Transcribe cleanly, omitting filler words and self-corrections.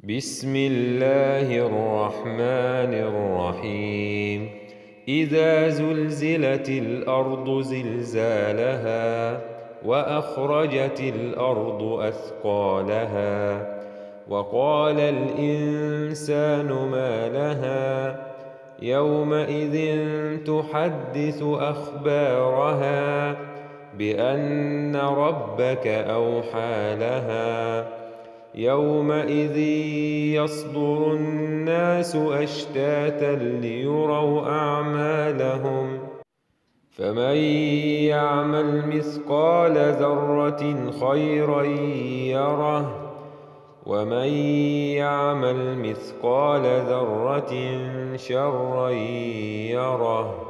بسم الله الرحمن الرحيم إذا زلزلت الأرض زلزالها وأخرجت الأرض أثقالها وقال الإنسان ما لها يومئذ تحدث أخبارها بأن ربك أوحى لها يومئذ يصدر الناس أشتاتا ليروا أعمالهم فمن يعمل مثقال ذرة خيرا يره ومن يعمل مثقال ذرة شرا يره